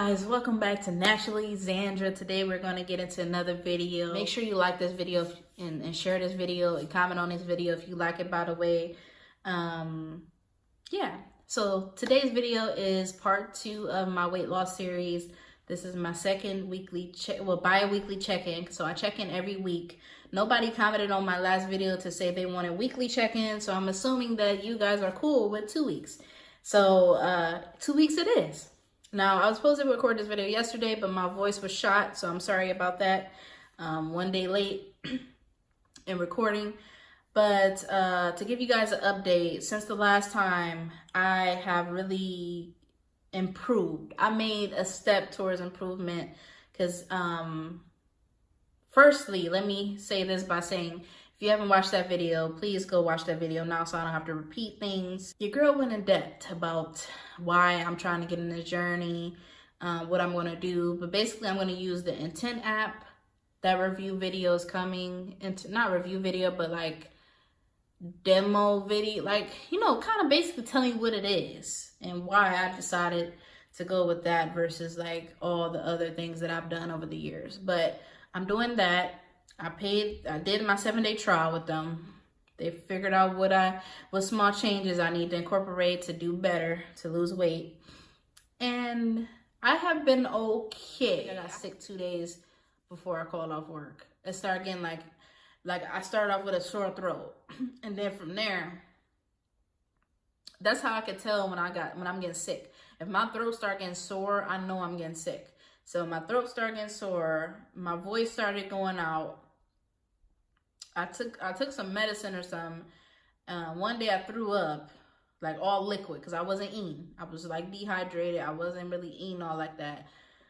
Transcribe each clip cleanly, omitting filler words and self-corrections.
guys, welcome back to Naturally Xandra. Today we're going to get into another video. Make sure you like this video and share this video and comment on this video if you like it, by the way. Yeah, so today's video is part 2 of my weight loss series. This is my second weekly bi-weekly check-in. So I check in every week. Nobody commented on my last video to say they wanted weekly check-in, so I'm assuming that you guys are cool with 2 weeks. So 2 weeks it is. Now, I was supposed to record this video yesterday, but my voice was shot, so I'm sorry about that. 1 day late in recording. But to give you guys an update, since the last time, I have really improved. I made a step towards improvement because, firstly, let me say this by saying, if you haven't watched that video, please go watch that video now so I don't have to repeat things. Your girl went in depth about why I'm trying to get in this journey, what I'm going to do. But basically, I'm going to use the Intent app. That review video is coming into, not review video, but like demo video. Like, you know, kind of basically telling you what it is and why I decided to go with that versus like all the other things that I've done over the years. But I'm doing that. I did my 7-day trial with them. They figured out what small changes I need to incorporate to do better, to lose weight. And I have been okay. I got sick 2 days before I called off work. It started getting like I started off with a sore throat. And then from there, that's how I could tell when I'm getting sick. If my throat started getting sore, I know I'm getting sick. So my throat started getting sore, my voice started going out. I took some medicine or something. One day I threw up, like all liquid, because I wasn't eating. I was like dehydrated. I wasn't really eating all like that.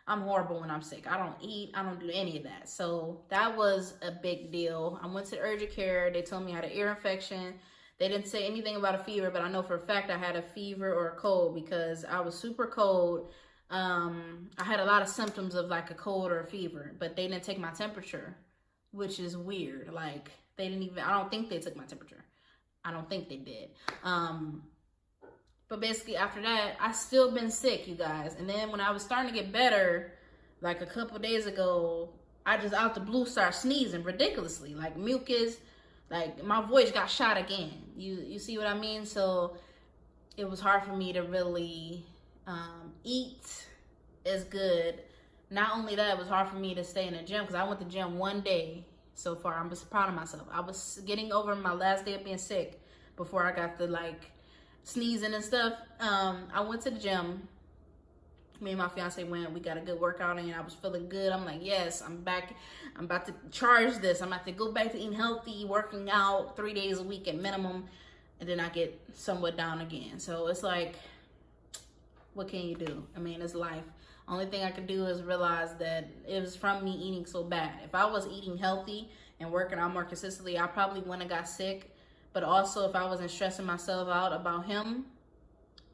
I'm horrible when I'm sick. I don't eat. I don't do any of that. So that was a big deal. I went to urgent care. They told me I had an ear infection. They didn't say anything about a fever, but I know for a fact I had a fever or a cold because I was super cold. I had a lot of symptoms of like a cold or a fever, but they didn't take my temperature, which is weird. Like, they didn't even, I don't think they took my temperature. I don't think they did. But basically after that, I still been sick, you guys. And then when I was starting to get better, like a couple days ago, I just out the blue started sneezing ridiculously, like mucus, like my voice got shot again. You see what I mean? So it was hard for me to really eat as good. Not only that, it was hard for me to stay in the gym because I went to the gym 1 day so far. I'm just proud of myself. I was getting over my last day of being sick before I got the like sneezing and stuff. I went to the gym. Me and my fiance went. We got a good workout in. I was feeling good. I'm like, yes, I'm back. I'm about to charge this. I'm about to go back to eating healthy, working out 3 days a week at minimum. And then I get somewhat down again. So it's like, what can you do? I mean, it's life. Only thing I could do is realize that it was from me eating so bad. If I was eating healthy and working out more consistently, I probably wouldn't have got sick. But also, if I wasn't stressing myself out about him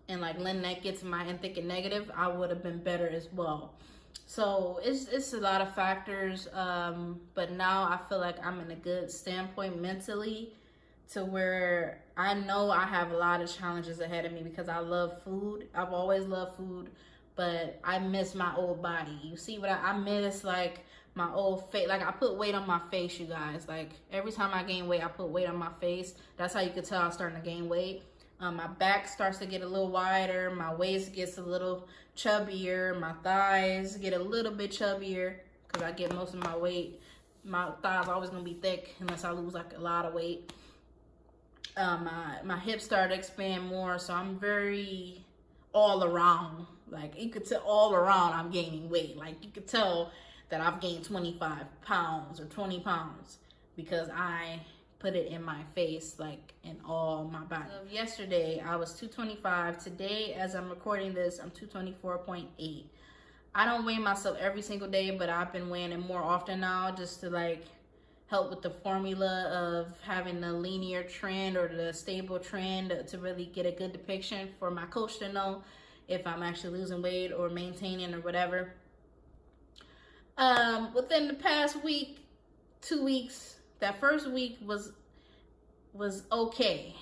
and like letting that get to my and thinking negative, I would have been better as well. So it's a lot of factors. But now I feel like I'm in a good standpoint mentally to where I know I have a lot of challenges ahead of me because I love food. I've always loved food. But I miss my old body. You see what I miss, like my old face. Like I put weight on my face, you guys. Like every time I gain weight, I put weight on my face. That's how you could tell I'm starting to gain weight. My back starts to get a little wider. My waist gets a little chubbier. My thighs get a little bit chubbier because I get most of my weight. My thighs are always gonna be thick unless I lose like a lot of weight. My hips start to expand more, so I'm very all around. Like you could tell all around I'm gaining weight. Like you could tell that I've gained 25 pounds or 20 pounds because I put it in my face, like in all my body. So yesterday I was 225. Today, as I'm recording this, I'm 224.8. I don't weigh myself every single day, but I've been weighing it more often now just to like help with the formula of having the linear trend or the stable trend to really get a good depiction for my coach to know if I'm actually losing weight or maintaining or whatever. Within the past week, 2 weeks, that first week was okay.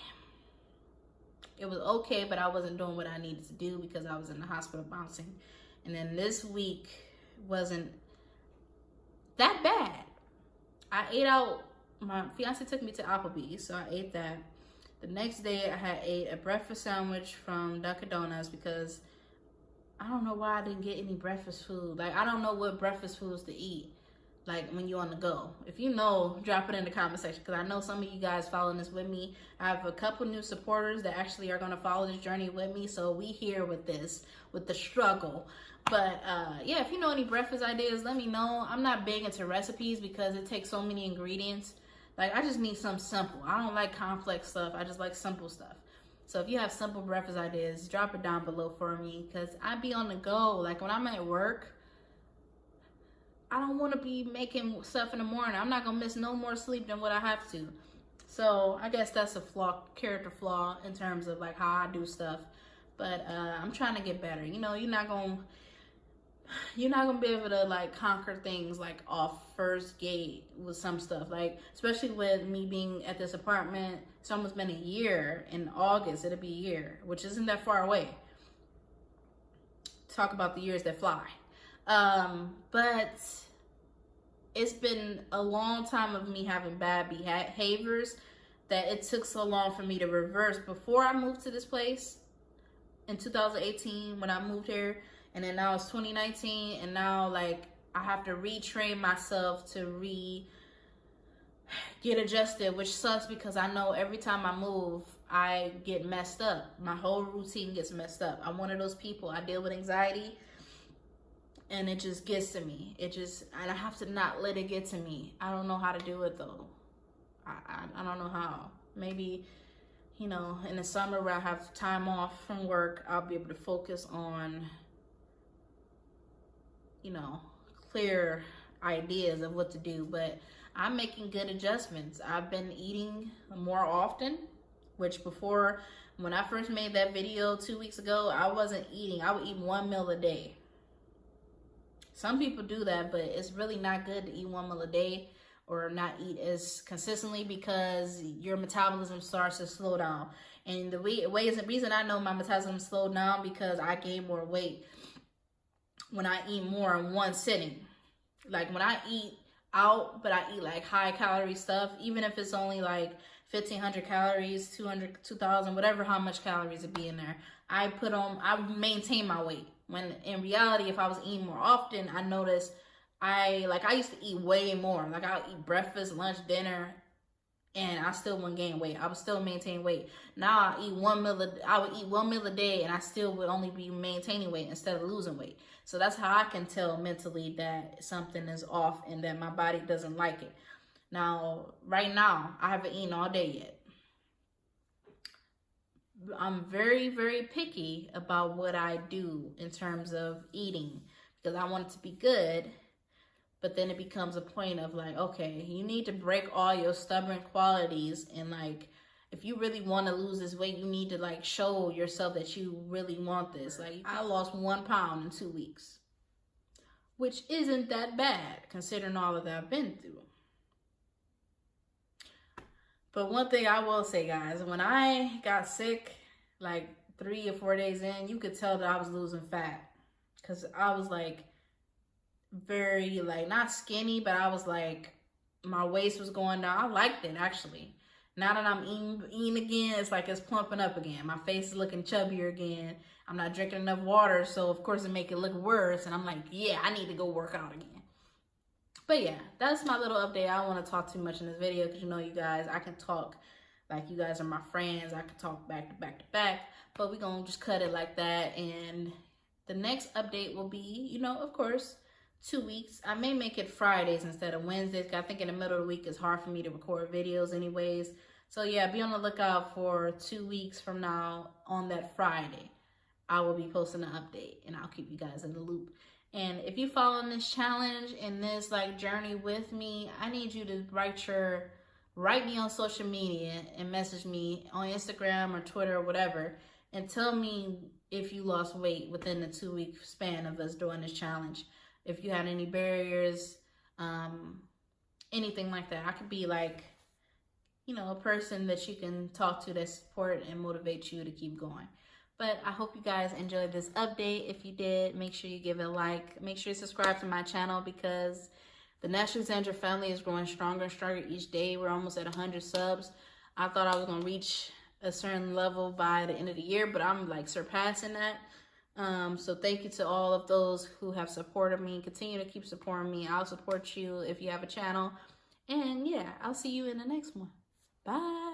It was okay, but I wasn't doing what I needed to do because I was in the hospital bouncing And then this week wasn't that bad. I ate out. My fiance took me to Applebee's, so I ate that. The next day, I had ate a breakfast sandwich from Dunkin' Donuts because I don't know why I didn't get any breakfast food. Like, I don't know what breakfast foods to eat, like, when you're on the go. If you know, drop it in the comment section, because I know some of you guys following this with me. I have a couple new supporters that actually are going to follow this journey with me, so we here with this, with the struggle. But, yeah, if you know any breakfast ideas, let me know. I'm not big into recipes because it takes so many ingredients. Like, I just need something simple. I don't like complex stuff. I just like simple stuff. So if you have simple breakfast ideas, drop it down below for me, because I be on the go. Like, when I'm at work, I don't want to be making stuff in the morning. I'm not going to miss no more sleep than what I have to. So I guess that's a character flaw in terms of, like, how I do stuff. But I'm trying to get better. You know, you're not going to be able to, like, conquer things, like, off first gate with some stuff. Like, especially with me being at this apartment, it's almost been a year. In August, it'll be a year, which isn't that far away. Talk about the years that fly. But it's been a long time of me having bad behaviors that it took so long for me to reverse. Before I moved to this place in 2018, when I moved here, and then now it's 2019, and now, like, I have to retrain myself to get adjusted, which sucks because I know every time I move, I get messed up. My whole routine gets messed up. I'm one of those people. I deal with anxiety, and it just gets to me. And I have to not let it get to me. I don't know how to do it, though. I don't know how. Maybe, you know, in the summer where I have time off from work, I'll be able to focus on, you know, clear ideas of what to do. But I'm making good adjustments. I've been eating more often, which before, when I first made that video 2 weeks ago, I wasn't eating. I would eat 1 meal a day. Some people do that, but it's really not good to eat 1 meal a day or not eat as consistently, because your metabolism starts to slow down. And the reason I know my metabolism slowed down, because I gain more weight when I eat more in one sitting. Like, when I eat out, but I eat like high calorie stuff, even if it's only like 1,500 calories, 200, 2,000, whatever, how much calories it be in there, I maintain my weight. When in reality, if I was eating more often, I noticed I used to eat way more. Like, I would eat breakfast, lunch, dinner, and I still wouldn't gain weight. I would still maintain weight. Now I would eat 1 meal a day, and I still would only be maintaining weight instead of losing weight. So that's how I can tell mentally that something is off and that my body doesn't like it. Now, right now, I haven't eaten all day yet. I'm very, very picky about what I do in terms of eating, because I want it to be good. But then it becomes a point of, like, okay, you need to break all your stubborn qualities. And, like, if you really want to lose this weight, you need to, like, show yourself that you really want this. Like, I lost 1 pound in 2 weeks, which isn't that bad considering all of that I've been through. But one thing I will say, guys, when I got sick, like 3 or 4 days in, you could tell that I was losing fat, because I was, like, very, like, not skinny, but I was, like, my waist was going down. I liked it, actually. Now that I'm eating again, it's like it's plumping up again. My face is looking chubbier again. I'm not drinking enough water, so of course it make it look worse. And I'm like, yeah, I need to go work out again. But yeah, that's my little update. I don't want to talk too much in this video, because you know, you guys, I can talk like you guys are my friends. I can talk back to back to back, but we're going to just cut it like that. And the next update will be, you know, of course, 2 weeks. I may make it Fridays instead of Wednesdays, because I think in the middle of the week it's hard for me to record videos anyways. So yeah, be on the lookout for 2 weeks from now on that Friday. I will be posting an update, and I'll keep you guys in the loop. And if you following this challenge and this, like, journey with me, I need you to write me on social media and message me on Instagram or Twitter or whatever, and tell me if you lost weight within the 2 week span of us doing this challenge. If you had any barriers, anything like that. I could be, like, you know, a person that you can talk to that support and motivate you to keep going. But I hope you guys enjoyed this update. If you did, make sure you give it a like. Make sure you subscribe to my channel because the National Xandra family is growing stronger and stronger each day. We're almost at 100 subs. I thought I was going to reach a certain level by the end of the year, but I'm like surpassing that. So thank you to all of those who have supported me. Continue to keep supporting me. I'll support you if you have a channel. And yeah, I'll see you in the next one. Bye.